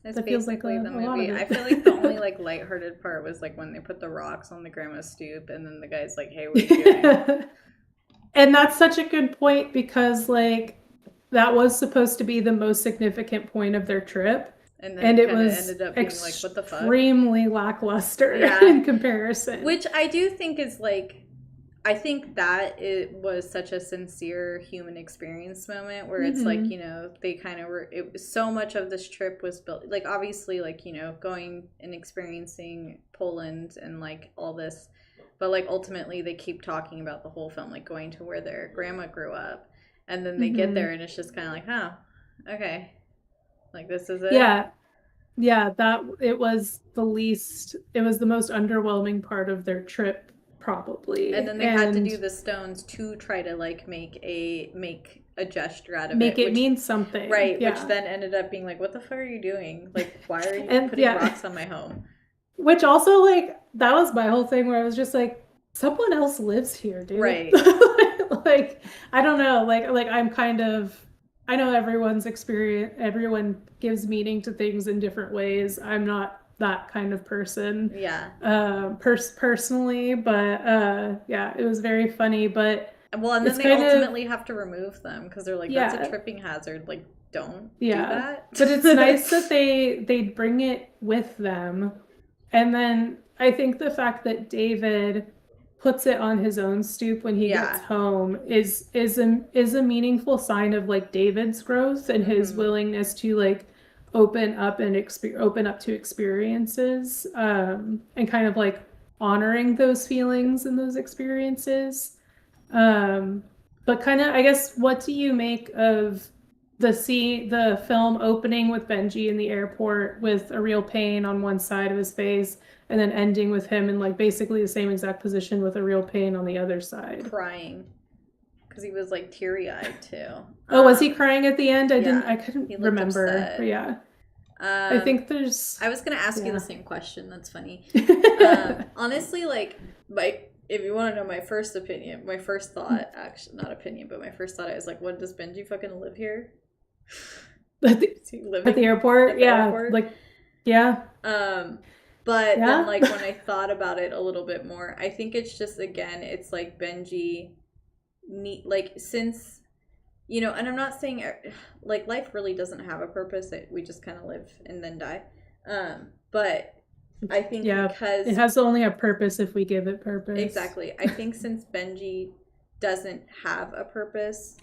feels like basically a the lot movie. of it. I feel like the only like lighthearted part was like when they put the rocks on the grandma's stoop and then the guy's like, hey, what are you doing? And that's such a good point because like that was supposed to be the most significant point of their trip. And then it was ended up being like, what the fuck? Extremely lackluster in comparison. Which I do think is like, I think that it was such a sincere human experience moment where it's like, you know, they kind of were, it was so much of this trip was built, like obviously like, you know, going and experiencing Poland and like all this, but like ultimately they keep talking about the whole film, like going to where their grandma grew up. And then they get there and it's just kind of like, oh, okay. Like this is it. Yeah, that it was the most underwhelming part of their trip probably. And then they had to do the stones to try to like make a gesture out of it. Make it mean something. Right, yeah. Which then ended up being like, what the fuck are you doing? Like, why are you putting rocks on my home? Which also like that was my whole thing where I was just like, someone else lives here, dude. Right. Like, I don't know, like I'm kind of, I know everyone's experience, everyone gives meaning to things in different ways. I'm not that kind of person. Yeah. Personally, but yeah, it was very funny, but well, and then they ultimately have to remove them because they're like, that's a tripping hazard. Like, don't do that. But it's nice that they bring it with them. And then I think the fact that David puts it on his own stoop when he gets home is a meaningful sign of like David's growth and his willingness to like open up to experiences and kind of like honoring those feelings and those experiences. But kind of, I guess, what do you make of the film opening with Benji in the airport with a real pain on one side of his face and then ending with him in like basically the same exact position with a real pain on the other side? Crying. Because he was like teary-eyed too. Oh, was he crying at the end? I couldn't remember. Upset. But yeah. I think there's... I was going to ask you the same question. That's funny. Honestly, like, if you want to know my first opinion, my first thought, actually, not opinion, but my first thought, I was like, what, does Benji fucking live here? At the airport? At the airport? Like, yeah. But then, like, when I thought about it a little bit more, I think it's just, again, it's like Benji, since, you know, and I'm not saying, like, life really doesn't have a purpose. We just kind of live and then die. But I think because... it has only a purpose if we give it purpose. Exactly. I think since Benji doesn't have a purpose,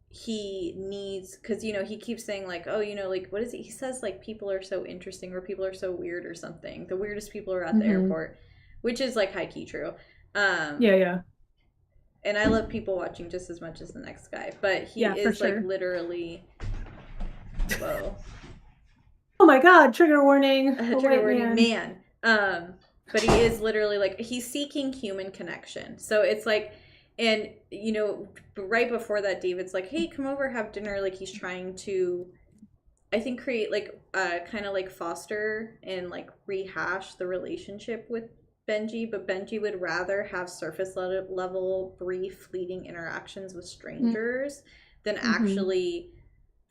he needs, because, you know, he keeps saying like, oh, you know, like, what is it? He says like people are so interesting or people are so weird or something. The weirdest people are at the airport, which is like high key true. Yeah. And I love people watching just as much as the next guy, but he is like literally. Whoa. Oh my God! Trigger warning. Trigger warning, man. But he is literally like, he's seeking human connection. So it's like, and you know, right before that, David's like, hey, come over, have dinner. Like he's trying to, I think, create like kind of like foster and like rehash the relationship with Benji, but Benji would rather have surface level brief fleeting interactions with strangers than actually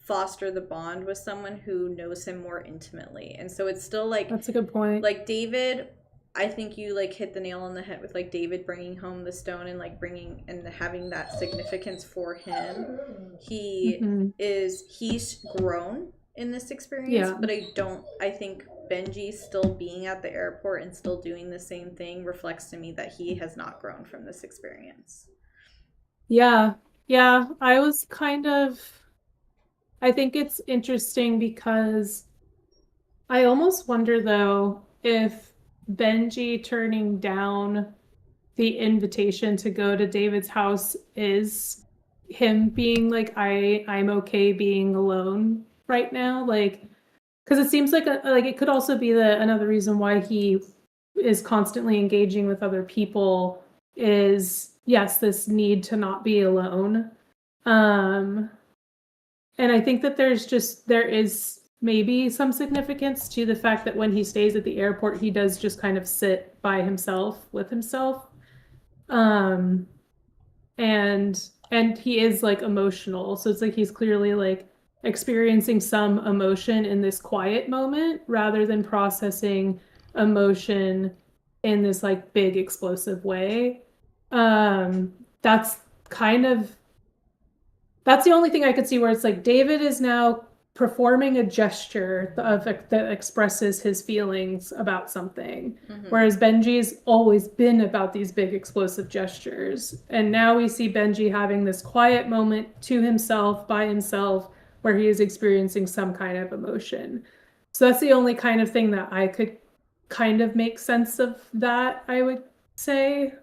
foster the bond with someone who knows him more intimately. And so it's still like, that's a good point. Like David, I think you like hit the nail on the head with like David bringing home the stone and like bringing and having that significance for him. He's grown in this experience, but I think Benji still being at the airport and still doing the same thing reflects to me that he has not grown from this experience. Yeah. Yeah, I was kind of, I think it's interesting because I almost wonder though if Benji turning down the invitation to go to David's house is him being like, I'm okay being alone right now. Like, because it seems like like it could also be another reason why he is constantly engaging with other people is yes, this need to not be alone. Um, and I think that there is maybe some significance to the fact that when he stays at the airport, he does just kind of sit by himself with himself. Um, and he is like emotional. So it's like he's clearly like experiencing some emotion in this quiet moment rather than processing emotion in this like big explosive way. Um, that's kind of that's the only thing I could see where it's like David is now performing a gesture that expresses his feelings about something, whereas Benji's always been about these big explosive gestures. And now we see Benji having this quiet moment to himself, by himself, where he is experiencing some kind of emotion. So that's the only kind of thing that I could kind of make sense of that, I would say.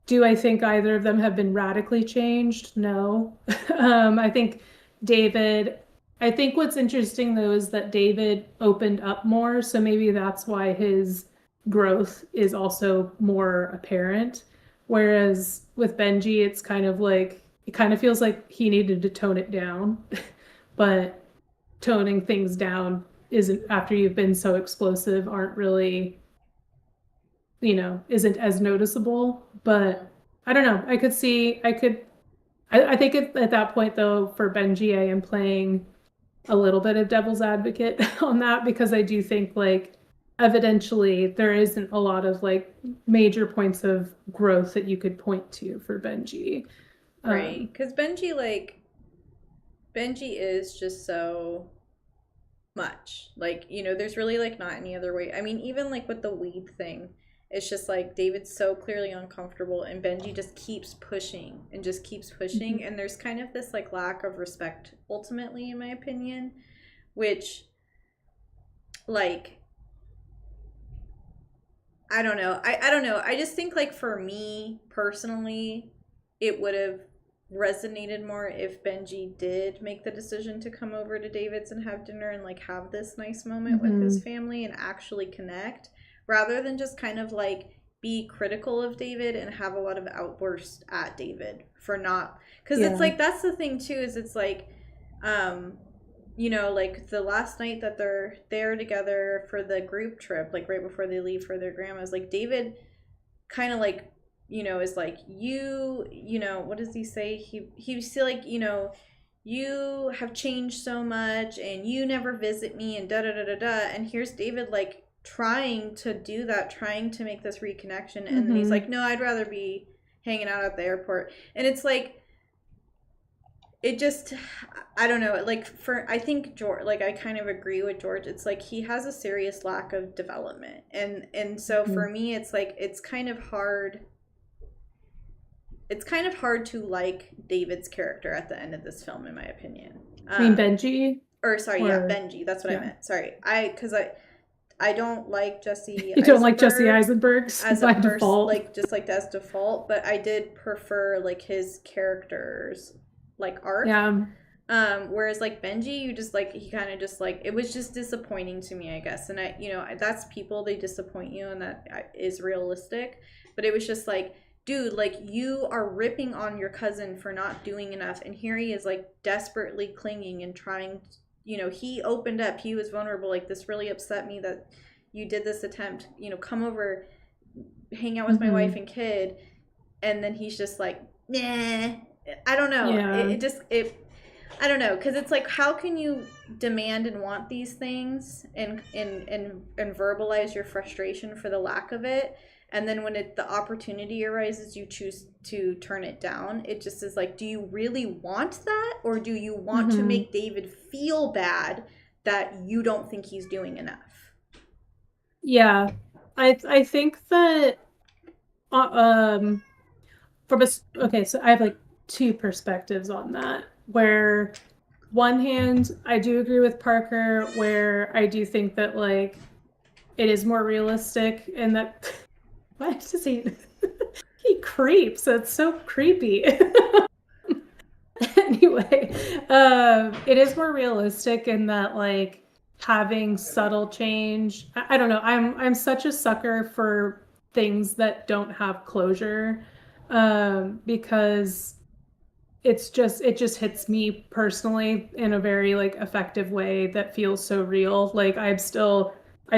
Do I think either of them have been radically changed? No. I think David, I think what's interesting though is that David opened up more. So maybe that's why his growth is also more apparent. Whereas with Benji, it's kind of like, it kind of feels like he needed to tone it down. But toning things down isn't, after you've been so explosive, aren't really, isn't as noticeable. But I don't know. I think at that point though, for Benji, I am playing a little bit of devil's advocate on that because I do think like evidentially there isn't a lot of like major points of growth that you could point to for Benji. Right. Because Benji is just so much. Like, there's really like not any other way. I mean, even like with the weed thing, it's just like David's so clearly uncomfortable and Benji just keeps pushing and just keeps pushing. Mm-hmm. And there's kind of this like lack of respect ultimately, in my opinion, which like, I don't know. I don't know. I just think like for me personally, it would have resonated more if Benji did make the decision to come over to David's and have dinner and like have this nice moment with his family and actually connect, rather than just kind of like be critical of David and have a lot of outbursts at David for not, because it's like that's the thing too, is it's like like the last night that they're there together for the group trip, like right before they leave for their grandma's, like David kind of like is like, what does he say? He's still like, you have changed so much and you never visit me and da da da da da. And here's David like trying to do that, trying to make this reconnection. And then he's like, no, I'd rather be hanging out at the airport. And it's like, it just, I don't know. Like I think George, like I kind of agree with George. It's like he has a serious lack of development. And so for me, it's like, it's kind of hard to like David's character at the end of this film, in my opinion. I mean Benji? Benji. That's what I meant. Sorry. Because I don't like Jesse You don't like Jesse Eisenberg as a default? Like, just like as default. But I did prefer like his character's like arc. Yeah. Whereas like Benji, you just like, he kind of just like, it was just disappointing to me, I guess. And that's people, they disappoint you, and that is realistic. But it was just like, dude, like you are ripping on your cousin for not doing enough, and here he is like desperately clinging and trying, he opened up, he was vulnerable, like this really upset me that you did this attempt, come over, hang out with my wife and kid, and then he's just like, nah, I don't know. Yeah. I don't know, because it's like, how can you demand and want these things and verbalize your frustration for the lack of it, and then when the opportunity arises, you choose to turn it down? It just is like, do you really want that? Or do you want to make David feel bad that you don't think he's doing enough? Yeah. I think that, okay, so I have like two perspectives on that, where one hand, I do agree with Parker, where I do think that like it is more realistic and that why does he he creeps? That's so creepy. Anyway, it is more realistic in that like having subtle change. I don't know. I'm such a sucker for things that don't have closure, because it just hits me personally in a very like effective way that feels so real. Like I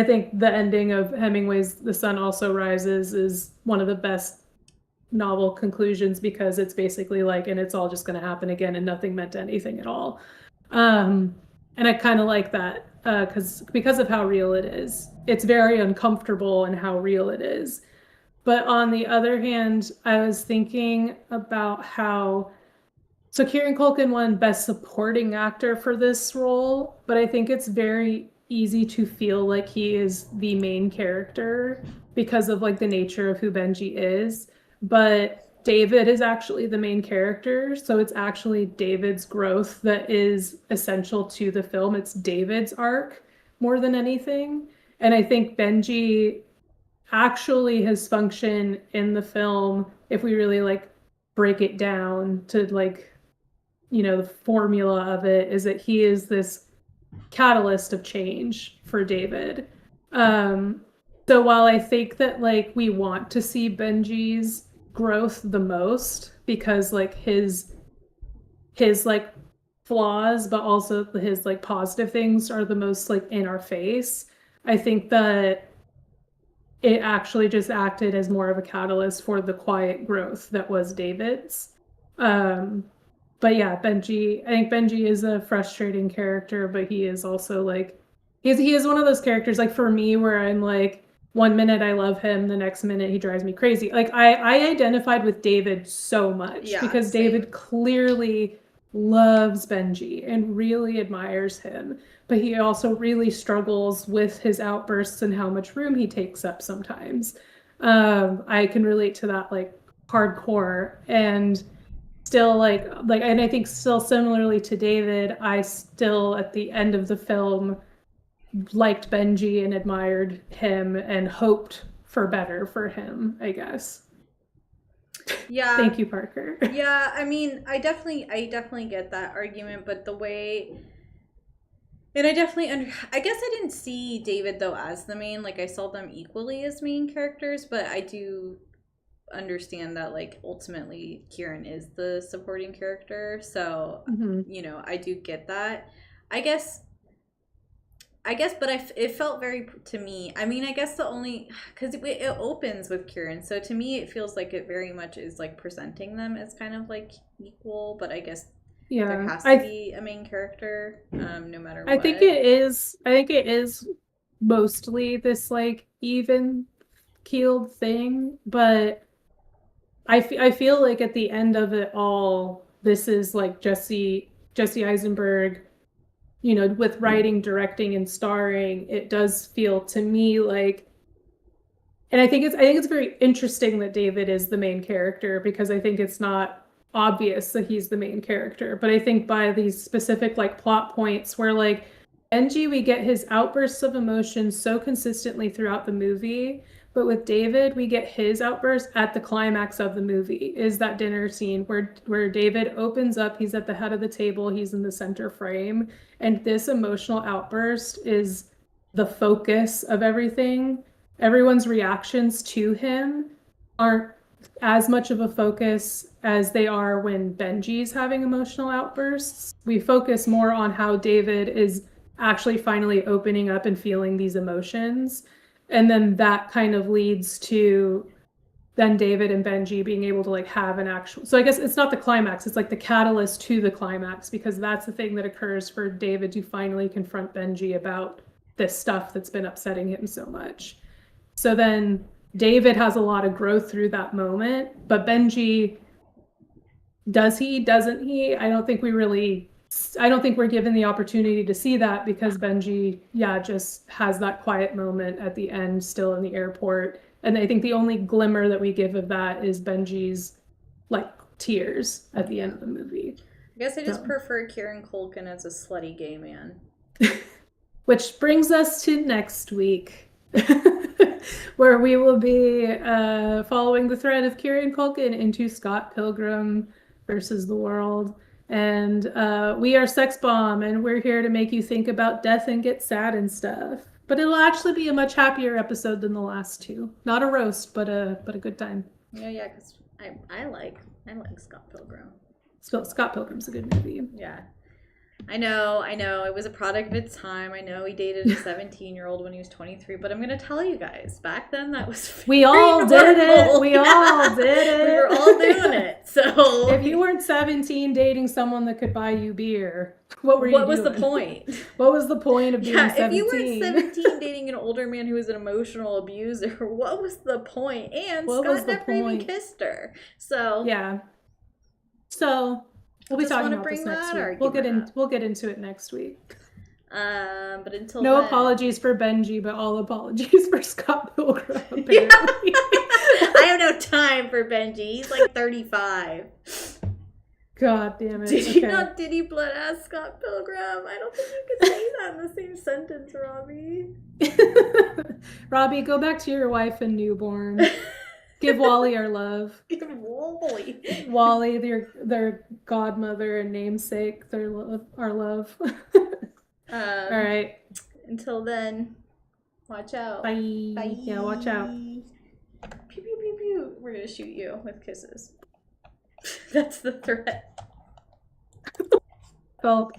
think the ending of Hemingway's The Sun Also Rises is one of the best novel conclusions because it's basically like, and it's all just going to happen again and nothing meant anything at all. And I kind of like that because of how real it is. It's very uncomfortable in how real it is. But on the other hand, I was thinking about how so Kieran Culkin won Best Supporting Actor for this role, but I think it's very easy to feel like he is the main character because of like the nature of who Benji is. But David is actually the main character, so it's actually David's growth that is essential to the film. It's David's arc more than anything. And I think Benji actually his function in the film, if we really like break it down to like, you know, the formula of it, is that he is this catalyst of change for David. So while I think that like we want to see Benji's growth the most because like his like flaws but also his like positive things are the most like in our face, I think that it actually just acted as more of a catalyst for the quiet growth that was David's. But yeah, I think Benji is a frustrating character, but he is also like he is one of those characters like for me where I'm like one minute I love him, the next minute he drives me crazy. Like I identified with David so much because same. David clearly loves Benji and really admires him, but he also really struggles with his outbursts and how much room he takes up sometimes. I can relate to that like hardcore, and still like and I think still similarly to David, I still at the end of the film liked Benji and admired him and hoped for better for him, I guess. Yeah. Thank you, Parker. Yeah, I mean, I definitely get that argument, but the way, and I guess I didn't see David though as the main, like I saw them equally as main characters, but I do understand that like ultimately Kieran is the supporting character, so you know, I do get that. I guess, but it felt very, to me, I mean, I guess the only, because it opens with Kieran, so to me it feels like it very much is like presenting them as kind of like equal, but I guess there has to be a main character, no matter what. I think it is mostly this like even keeled thing, but I feel like at the end of it all, this is like Jesse Eisenberg, you know, with writing, directing, and starring, it does feel to me like, and I think it's very interesting that David is the main character because I think it's not obvious that he's the main character, but I think by these specific like plot points where like Benji, we get his outbursts of emotion so consistently throughout the movie, but with David, we get his outburst at the climax of the movie, is that dinner scene where David opens up, he's at the head of the table, he's in the center frame, and this emotional outburst is the focus of everything. Everyone's reactions to him aren't as much of a focus as they are when Benji's having emotional outbursts. We focus more on how David is actually finally opening up and feeling these emotions. And then that kind of leads to then David and Benji being able to like have an actual, so I guess it's not the climax, it's like the catalyst to the climax, because that's the thing that occurs for David to finally confront Benji about this stuff that's been upsetting him so much. So then David has a lot of growth through that moment, but Benji, doesn't he? I don't think we're given the opportunity to see that because Benji, just has that quiet moment at the end still in the airport. And I think the only glimmer that we give of that is Benji's like tears at the end of the movie. I guess I just prefer Kieran Culkin as a slutty gay man. Which brings us to next week, where we will be following the thread of Kieran Culkin into Scott Pilgrim versus the World. And we are Sex Bomb, and we're here to make you think about death and get sad and stuff. But it'll actually be a much happier episode than the last two. Not a roast, but a good time. Yeah, because I like Scott Pilgrim. Scott Pilgrim's a good movie. Yeah. I know. It was a product of its time. I know he dated a 17-year-old when he was 23, but I'm going to tell you guys, back then that was We all did it. We all did it. We were all doing it. So if you weren't 17 dating someone that could buy you beer, what were you doing? What was the point? What was the point of being 17? If you weren't 17 dating an older man who was an emotional abuser, what was the point? And Scott never even kissed her. So yeah. So we'll be talking about this next week. We'll get into it next week. But until no then... apologies for Benji, but all apologies for Scott Pilgrim. Apparently. Yeah. I have no time for Benji. He's like 35. God damn it. Did you not Diddy blood ass Scott Pilgrim? I don't think you could say that in the same sentence, Robbie. Robbie, go back to your wife and newborn. Give Wally our love. Give Wally. Wally, their godmother and namesake, our love. All right. Until then, watch out. Bye. Bye. Yeah, watch out. Pew, pew, pew, pew. We're going to shoot you with kisses. That's the threat. Well,